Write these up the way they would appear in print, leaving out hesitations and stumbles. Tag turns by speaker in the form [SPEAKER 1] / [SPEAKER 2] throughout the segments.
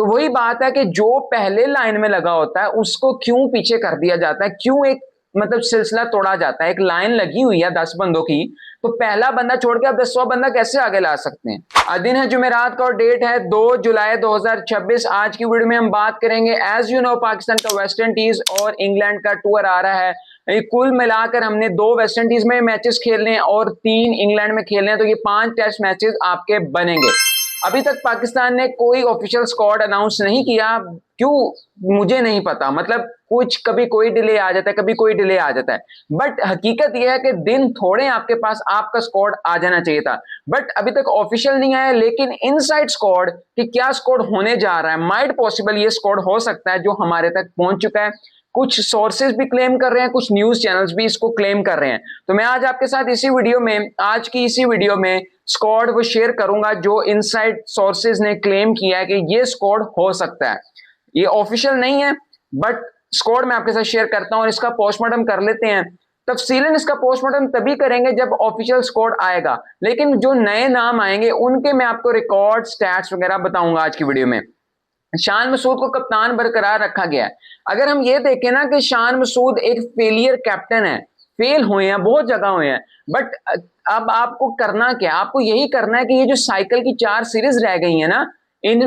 [SPEAKER 1] तो वही बात है कि जो पहले लाइन में लगा होता है उसको क्यों पीछे कर दिया जाता है, क्यों एक मतलब सिलसिला तोड़ा जाता है। एक लाइन लगी हुई है 10 बंदों की, तो पहला बंदा छोड़ के अब 100 बंदा कैसे आगे ला सकते हैं। दिन है जुमेरात का और डेट है 2 जुलाई 2026। आज की वीडियो में हम बात करेंगे, एज यू नो पाकिस्तान का वेस्ट इंडीज और इंग्लैंड का टूर आ रहा है। कुल मिलाकर हमने 2 वेस्ट इंडीज में मैचेस खेलने हैं और 3 इंग्लैंड में खेलने हैं, तो ये 5 टेस्ट मैचेस आपके बनेंगे। अभी तक पाकिस्तान ने कोई ऑफिशियल स्क्वाड अनाउंस नहीं किया, क्यों मुझे नहीं पता। मतलब कुछ कभी कोई डिले आ जाता है, कभी कोई डिले आ जाता है, बट हकीकत यह है कि दिन थोड़े आपके पास, आपका स्क्वाड आ जाना चाहिए था। बट अभी तक ऑफिशियल नहीं आया, लेकिन इनसाइड स्क्वाड कि क्या स्क्वाड होने जा रहा है, माइट पॉसिबल ये स्क्वाड हो सकता है जो हमारे तक पहुंच चुका है। कुछ सोर्सेज भी क्लेम कर रहे हैं, कुछ न्यूज चैनल्स भी इसको क्लेम कर रहे हैं। तो मैं आज आपके साथ आज की इसी वीडियो में स्क्वाड वो शेयर करूंगा जो इनसाइड सोर्सेज ने क्लेम किया है कि ये स्क्वाड हो सकता है। ये ऑफिशियल नहीं है, बट स्क्वाड मैं आपके साथ शेयर करता हूं और इसका पोस्टमार्टम कर लेते हैं। तफसीलन इसका पोस्टमार्टम तभी करेंगे जब ऑफिशियल स्क्वाड आएगा, लेकिन जो नए नाम आएंगे उनके मैं आपको रिकॉर्ड, स्टैट्स वगैरह बताऊंगा आज की वीडियो में। शान मसूद को कप्तान बरकरार रखा गया है। अगर हम ये देखें ना कि शान मसूद एक फेलियर कैप्टन है, फेल हुए हैं, बहुत जगह हुए हैं, बट अब आपको करना क्या, आपको यही करना है कि ये जो साइकिल की 4 सीरीज रह गई है ना,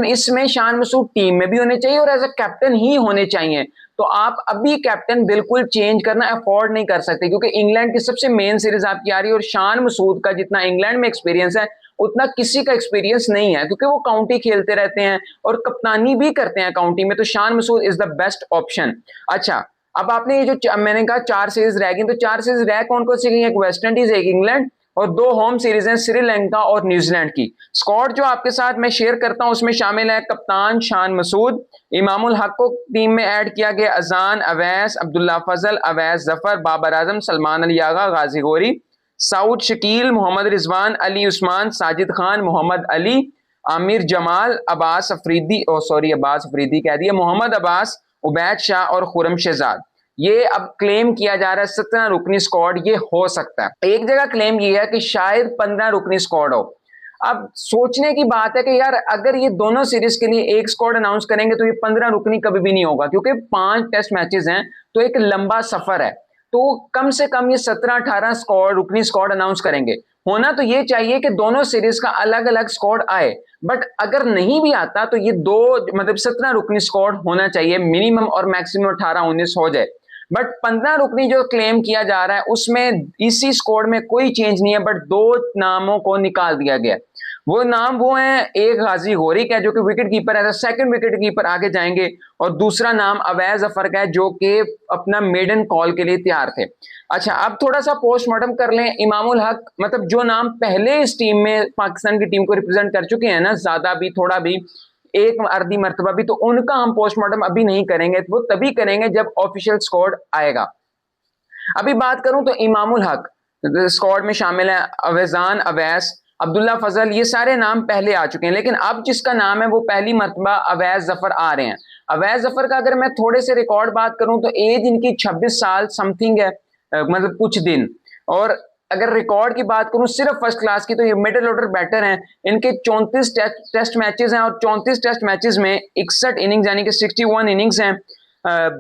[SPEAKER 1] इसमें शान मसूद टीम में भी होने चाहिए और एज अ कैप्टन ही होने चाहिए। तो आप अभी कैप्टन बिल्कुल चेंज करना अफोर्ड नहीं कर सकते, क्योंकि इंग्लैंड की सबसे मेन सीरीज आपकी आ रही है और शान मसूद का जितना इंग्लैंड में एक्सपीरियंस है उतना किसी का एक्सपीरियंस नहीं है, क्योंकि वो काउंटी खेलते रहते हैं और कप्तानी भी करते हैं काउंटी में। तो Shan Masood is the best option. अच्छा, अब आपने ये जो मैंने कहा 4 सीरीज रह गई, तो 4 सीरीज रह कौन कौन सी गई? एक वेस्ट इंडीज, एक इंग्लैंड और 2 होम सीरीज हैं श्रीलंका और न्यूजीलैंड की। स्क्वाड जो आपके साथ मैं शेयर करता हूं उसमें शामिल है कप्तान शान मसूद, इमामुल हक को टीम में ऐड किया गया, अजान, अवैस, अब्दुल्ला फजल, अवैस जफर, बाबर आजम, सलमान अली आगा, गाजी गोरी, साउद शकील, मोहम्मद रिजवान, अली उस्मान, साजिद खान, मोहम्मद अली, आमिर जमाल, अब्बास अफरीदी, अब्बास अफरीदी कह दिया, मोहम्मद अब्बास, उबैद शाह और खुरम शहजाद। ये अब क्लेम किया जा रहा है 17 रुकनी स्क्वाड ये हो सकता है। एक जगह क्लेम किया है कि शायद 15 रुकनी स्क्वाड हो। अब सोचने की बात है कि यार अगर ये दोनों सीरीज के लिए एक स्क्वाड अनाउंस करेंगे तो ये 15 रुकनी कभी भी नहीं होगा, क्योंकि 5 टेस्ट मैचेस हैं, तो एक लंबा सफर है। तो कम से कम ये 17-18 स्क्वाड, रुकनी स्क्वाड अनाउंस करेंगे। होना तो ये चाहिए कि दोनों सीरीज का अलग अलग स्क्वाड आए, बट अगर नहीं भी आता तो ये दो मतलब 17 रुकनी स्क्वाड होना चाहिए मिनिमम, और मैक्सिमम 18-19 हो जाए। बट 15 रुकनी जो क्लेम किया जा रहा है उसमें इसी स्क्वाड में कोई चेंज नहीं है, बट 2 नामों को निकाल दिया गया। वो नाम वो हैं, एक गाजी गोरी का है जो कि विकेट कीपर है, सेकंड विकेट कीपर आगे जाएंगे, और दूसरा नाम अवैस जफर का है जो कि अपना मेडन कॉल के लिए तैयार थे। अच्छा, अब थोड़ा सा पोस्टमार्टम कर लें। इमामुल हक, मतलब जो नाम पहले इस टीम में पाकिस्तान की टीम को रिप्रेजेंट कर चुके हैं ना, ज्यादा भी थोड़ा भी, एक अर्धी मर्तबा भी, तो उनका हम पोस्टमार्टम अभी नहीं करेंगे, वो तभी करेंगे जब ऑफिशियल स्क्वाड आएगा। अभी बात करूं तो इमामुल हक स्क्वाड में शामिल है, अवेजान, अवैस, अब्दुल्ला फजल, ये सारे नाम पहले आ चुके हैं, लेकिन अब जिसका नाम है वो पहली मर्तबा अवैस जफर आ रहे हैं। अवैस जफर का अगर मैं थोड़े से रिकॉर्ड बात करूं तो एज इनकी 26 साल समथिंग है, मतलब कुछ दिन। और अगर रिकॉर्ड की बात करूं सिर्फ फर्स्ट क्लास की, तो ये मिडिल ऑर्डर बैटर हैं। इनके 34 टेस्ट मैचेस हैं और 34 टेस्ट मैचेस में 61 इनिंग्स यानी कि 61 इनिंग्स हैं,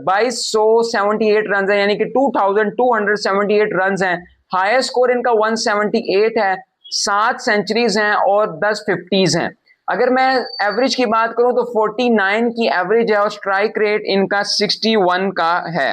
[SPEAKER 1] 2278 रन है, यानी कि 2278 रन हैं। हाईएस्ट स्कोर इनका 178 है, 7 सेंचुरीज हैं और 10 50s हैं। अगर मैं एवरेज की बात करूं तो 49 की एवरेज है और स्ट्राइक रेट इनका 61 का है।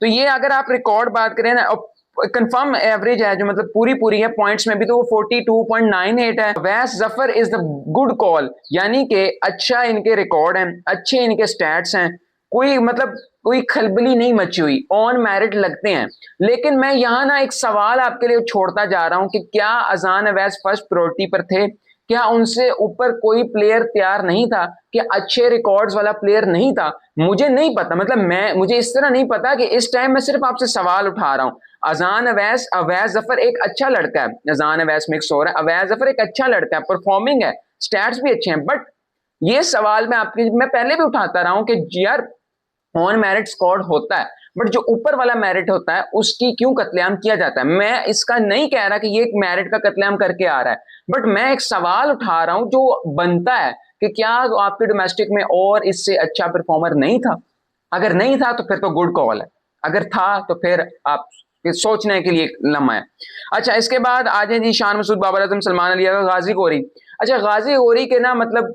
[SPEAKER 1] तो ये अगर आप रिकॉर्ड बात करें ना, कंफर्म एवरेज है जो मतलब पूरी पूरी है पॉइंट्स में भी, तो वो 42.98 है। वैस Zafar is the good call, यानी कि अच्छा इनके रिकॉर्ड हैं, अच्छे इनके स्टैट्स हैं, कोई मतलब कोई खलबली नहीं मची हुई, ऑन मेरिट लगते हैं। लेकिन मैं यहां ना एक सवाल आपके लिए छोड़ता जा रहा हूं कि क्या अजान अवैस फर्स्ट प्रायोरिटी पर थे? क्या उनसे ऊपर कोई प्लेयर तैयार नहीं था? कि अच्छे रिकॉर्ड्स वाला प्लेयर नहीं था? मुझे नहीं पता, मतलब मुझे इस तरह नहीं पता कि इस टाइम मैं सिर्फ आपसे सवाल उठा रहा हूं। अजान अवैस, अवैस जफर एक अच्छा लड़का है, अजान अवैस मिक्स हो रहा है, अवैस जफर एक अच्छा लड़का है, परफॉर्मिंग है, स्टैट्स भी अच्छे हैं। बट ये सवाल मैं पहले भी उठाता रहा हूं कि यार ऑन मेरिट स्कोर होता है, बट जो ऊपर वाला मेरिट होता है उसकी क्यों कत्लेआम किया जाता है? मैं इसका नहीं कह रहा कि ये एक मेरिट का कत्लेआम करके आ रहा है, बट मैं एक सवाल उठा रहा हूं जो बनता है कि क्या आपके डोमेस्टिक में और इससे अच्छा परफॉर्मर नहीं था? अगर नहीं था तो फिर तो गुड कॉल है, अगर था तो फिर आप सोचने के लिए लम्हा है। अच्छा, इसके बाद आ जाए जी शान मसूद, बाबर आजम, सलमान अली, गाजी गोरी। अच्छा, गाजी गोरी के ना मतलब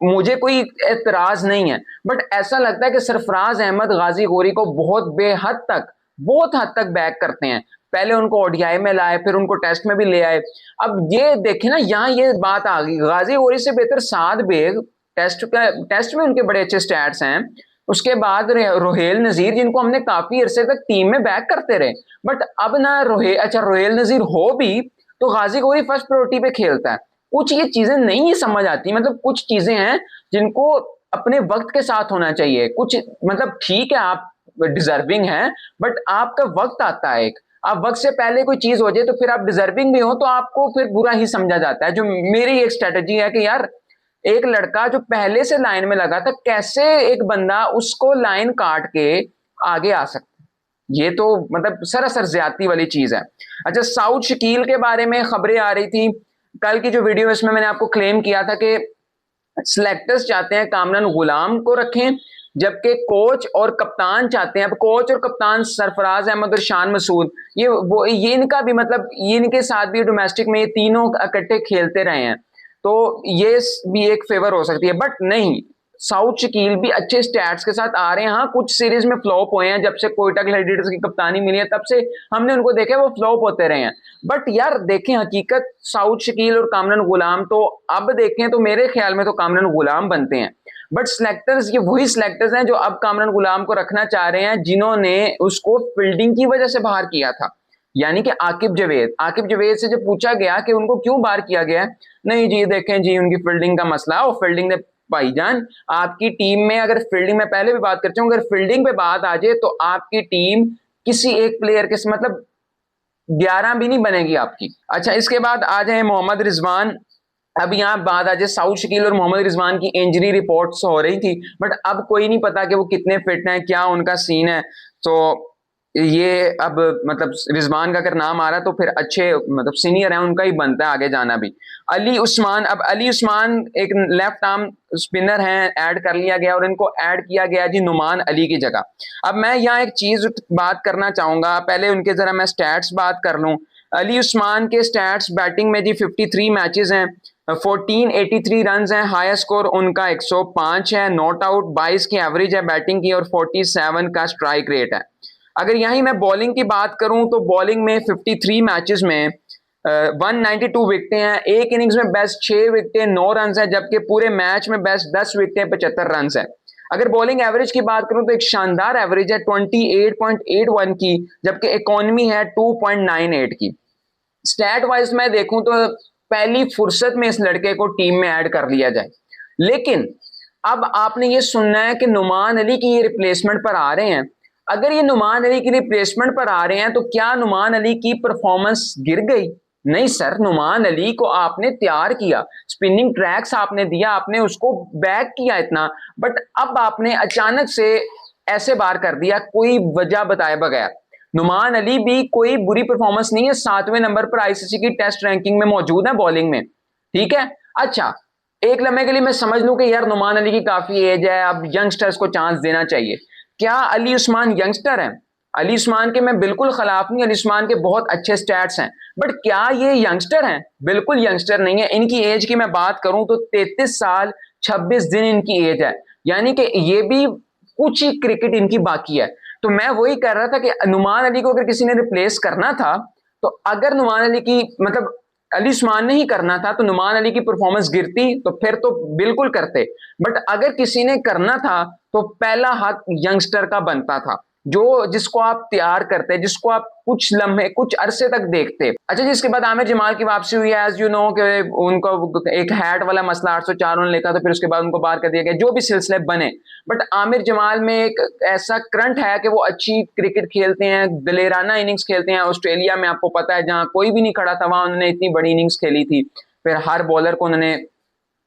[SPEAKER 1] मुझे कोई एतराज नहीं है, बट ऐसा लगता है कि सरफराज अहमद गाजी गोरी को बहुत हद तक बैक करते हैं। पहले उनको ओडीआई में लाए, फिर उनको टेस्ट में भी ले आए। अब ये देखे ना, यहाँ ये बात आ गई, गाजी गोरी से बेहतर साद बेग, टेस्ट में उनके बड़े अच्छे स्टैट्स हैं। उसके बाद रोहेल नजीर, जिनको हमने काफी अरसे तक टीम में बैक करते रहे, बट अब ना रोहेल नजीर हो भी तो गाजी गोरी फर्स्ट प्रायोरिटी पे खेलता है। कुछ ये चीजें नहीं समझ आती, मतलब कुछ चीजें हैं जिनको अपने वक्त के साथ होना चाहिए। कुछ मतलब ठीक है, आप डिजर्विंग हैं, बट आपका वक्त आता है एक, आप वक्त से पहले कोई चीज हो जाए तो फिर आप डिजर्विंग भी हो तो आपको फिर बुरा ही समझा जाता है। जो मेरी एक स्ट्रेटेजी है कि यार, एक लड़का जो पहले से लाइन में लगा था, कैसे एक बंदा उसको लाइन काट के आगे आ सकता है? ये तो मतलब सरासर ज्यादती वाली चीज है। अच्छा, साउथ शकील के बारे में खबरें आ रही थी कल की जो वीडियो, इसमें मैंने आपको क्लेम किया था कि सिलेक्टर्स चाहते हैं कामरान गुलाम को रखें, जबकि कोच और कप्तान चाहते हैं, अब कोच और कप्तान सरफराज अहमद और शान मसूद, ये इनका भी मतलब, ये इनके साथ भी डोमेस्टिक में ये तीनों इकट्ठे खेलते रहे हैं, तो ये भी एक फेवर हो सकती है। बट नहीं, साउथ शकील भी अच्छे स्टैट्स के साथ आ रहे हैं। हाँ, कुछ सीरीज में फ्लॉप हुए हैं, जब से कोयटा ग्लैडिएटर्स की कप्तानी मिली है तब से हमने उनको देखा, वो फ्लॉप होते रहे हैं। बट यार देखें, हकीकत साउथ शकील और कामरान गुलाम, तो अब देखें तो मेरे ख्याल में तो कामरान गुलाम बनते हैं। बट सिलेक्टर्स, ये वही सिलेक्टर्स हैं जो अब कामरान गुलाम को रखना चाह रहे हैं, जिन्होंने उसको फील्डिंग की वजह से बाहर किया था, यानी कि आकिब जवेद से जब पूछा गया कि उनको क्यों बाहर किया गया, नहीं जी देखें जी उनकी फील्डिंग का मसला, और फील्डिंग ने, भाईजान आपकी टीम में अगर फील्डिंग में पहले भी बात कर चुका हूं, अगर फील्डिंग पे बात आ जाए तो आपकी टीम किसी एक प्लेयर के मतलब 11 भी नहीं बनेगी आपकी। अच्छा, इसके बाद आ जाए मोहम्मद रिजवान। अब यहाँ बात आ जाए, साउथ शकील और मोहम्मद रिजवान की इंजरी रिपोर्ट्स हो रही थी, बट अब कोई नहीं पता कि वो कितने फिट हैं, क्या उनका सीन है। तो ये अब मतलब रिजवान का अगर नाम आ रहा है तो फिर अच्छे मतलब सीनियर है, उनका ही बनता है आगे जाना भी। अली उस्मान, अब अली उस्मान एक लेफ्ट आर्म स्पिनर हैं, ऐड कर लिया गया और इनको ऐड किया गया जी नुमान अली की जगह। अब मैं यहाँ एक चीज बात करना चाहूंगा, पहले उनके जरा मैं स्टैट्स बात कर लूं। अली उस्मान के स्टैट्स बैटिंग में जी 53 मैचेस हैं, 1483 रन हैं, हाईएस्ट स्कोर उनका 105 है, नॉट आउट 22 की एवरेज है बैटिंग की, और 47 का स्ट्राइक रेट है। अगर यहीं मैं बॉलिंग की बात करूं तो बॉलिंग में 53 मैचेस में 192 विकेटें हैं, एक इनिंग्स में बेस्ट 6 विकेटें 9 रन है, जबकि पूरे मैच में बेस्ट 10 विकेटें 75 रन है। अगर बॉलिंग एवरेज की बात करूं तो एक शानदार एवरेज है 28.81 की, जबकि इकोनॉमी है 2.98 की। स्टैट वाइज मैं देखूं तो पहली फुर्सत में इस लड़के को टीम में ऐड कर लिया जाए, लेकिन अब आपने ये सुनना है कि नुमान अली की ये रिप्लेसमेंट पर आ रहे हैं। अगर ये नुमान अली की रिप्लेसमेंट पर आ रहे हैं तो क्या नुमान अली की परफॉर्मेंस गिर गई? नहीं सर, नुमान अली को आपने तैयार किया, स्पिनिंग ट्रैक्स आपने दिया, आपने उसको बैक किया इतना, बट अब आपने अचानक से ऐसे बार कर दिया कोई वजह बताए बगैर। नुमान अली भी कोई बुरी परफॉर्मेंस नहीं है, 7वें नंबर पर आईसीसी की टेस्ट रैंकिंग में मौजूद है बॉलिंग में, ठीक है। अच्छा, एक लम्हे के लिए मैं समझ लूं कि यार नुमान अली की काफी एज है, अब यंगस्टर्स को चांस देना चाहिए। क्या अली उस्मान यंगस्टर है? अली उस्मान के मैं बिल्कुल खिलाफ नहीं, अली उस्मान के बहुत अच्छे स्टैट्स हैं, बट क्या ये यंगस्टर हैं? बिल्कुल यंगस्टर नहीं है। इनकी एज की मैं बात करूं तो 33 साल 26 दिन इनकी एज है, यानी कि ये भी कुछ ही क्रिकेट इनकी बाकी है। तो मैं वही कह रहा था कि नुमान अली को अगर किसी ने रिप्लेस करना था, तो अगर नुमान अली की मतलब अली उस्मान ने ही करना था तो नुमान अली की परफॉर्मेंस गिरती तो फिर तो बिल्कुल करते, बट अगर किसी ने करना था तो पहला हक यंगस्टर का बनता था, जो जिसको आप तैयार करते, जिसको आप कुछ लम्हे कुछ अरसे तक देखते। अच्छा जी, इसके बाद आमिर जमाल की वापसी हुई है, एज यू नो कि उनको एक हैट वाला मसला 804 उन्होंने लिखा था, फिर उसके बाद उनको बाहर कर दिया गया, जो भी सिलसिले बने, बट आमिर जमाल में एक ऐसा करंट है कि वो अच्छी क्रिकेट खेलते हैं, दलेराना इनिंग्स खेलते हैं। ऑस्ट्रेलिया में आपको पता है जहां कोई भी नहीं खड़ा था वहां उन्होंने इतनी बड़ी इनिंग्स खेली थी, फिर हर बॉलर को उन्होंने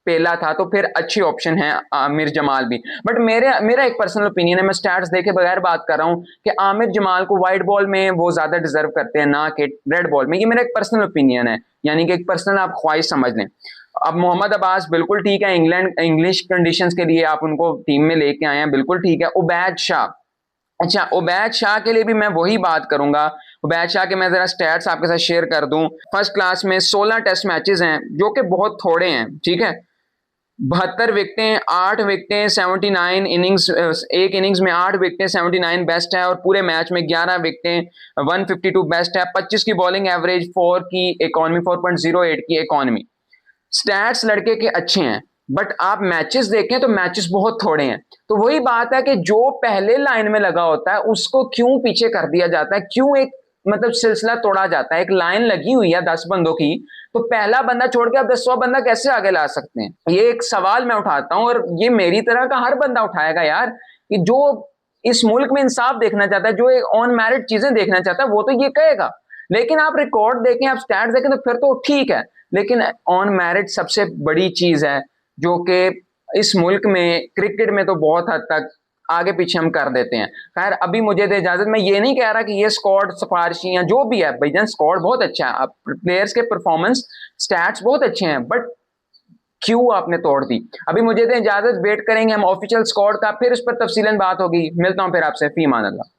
[SPEAKER 1] पेला था, तो फिर अच्छी ऑप्शन है आमिर जमाल भी। बट मेरा एक पर्सनल ओपिनियन है, मैं स्टैट्स देखे बगैर बात कर रहा हूँ कि आमिर जमाल को वाइट बॉल में वो ज्यादा डिजर्व करते हैं ना कि रेड बॉल में। ये मेरा एक पर्सनल ओपिनियन है, यानी कि एक पर्सनल आप ख्वाहिश समझ लें। अब मोहम्मद अब्बास बिल्कुल ठीक है, इंग्लैंड इंग्लिश कंडीशंस के लिए आप उनको टीम में लेके आए हैं, बिल्कुल ठीक है। उबैद शाह, अच्छा उबैद शाह के लिए भी मैं वही बात करूंगा। उबैद शाह के मैं जरा स्टैट्स आपके साथ शेयर कर दूं। फर्स्ट क्लास में 16 टेस्ट मैचेस हैं, जो कि बहुत थोड़े हैं, ठीक है। 72 विकेटें, 8 विकेटें, 79 इनिंग्स, एक इनिंग्स में 8 विकेटें, 79 बेस्ट है, और पूरे मैच में 11 विकेटें, 152 बेस्ट है। 25 की बॉलिंग एवरेज, 4 की इकॉनमी, 4.08 की इकॉनमी। स्टैट्स लड़के के अच्छे हैं, बट आप मैचेस देखें तो मैचेस बहुत थोड़े हैं। तो वही बात है कि जो पहले लाइन में लगा होता है उसको क्यों पीछे कर दिया जाता है, क्यों एक मतलब सिलसिला तोड़ा जाता है। एक लाइन लगी हुई है 10 बंदों की, तो पहला बंदा छोड़ के आप 10वां बंदा कैसे आगे ला सकते हैं? ये एक सवाल मैं उठाता हूं, और ये मेरी तरह का हर बंदा उठाएगा यार, कि जो इस मुल्क में इंसाफ देखना चाहता है, जो एक ऑन मेरिट चीजें देखना चाहता है, वो तो ये कहेगा। लेकिन आप रिकॉर्ड देखें, आप स्टैट्स देखें, तो फिर तो ठीक है। लेकिन ऑन मेरिट सबसे बड़ी चीज है, जो कि इस मुल्क में क्रिकेट में तो बहुत हद तक आगे पीछे हम कर देते हैं। खैर अभी मुझे दे इजाजत, मैं ये नहीं कह रहा कि ये स्क्वाड सिफारिशी या जो भी है, भाईजान स्क्वाड बहुत अच्छा है, प्लेयर्स के परफॉर्मेंस स्टैट्स बहुत अच्छे हैं, बट क्यों आपने तोड़ दी? अभी मुझे दे इजाजत, वेट करेंगे हम ऑफिशियल स्क्वाड का, फिर इस पर तफसीलन बात होगी। मिलता हूं फिर आपसे, फी मान अल्लाह।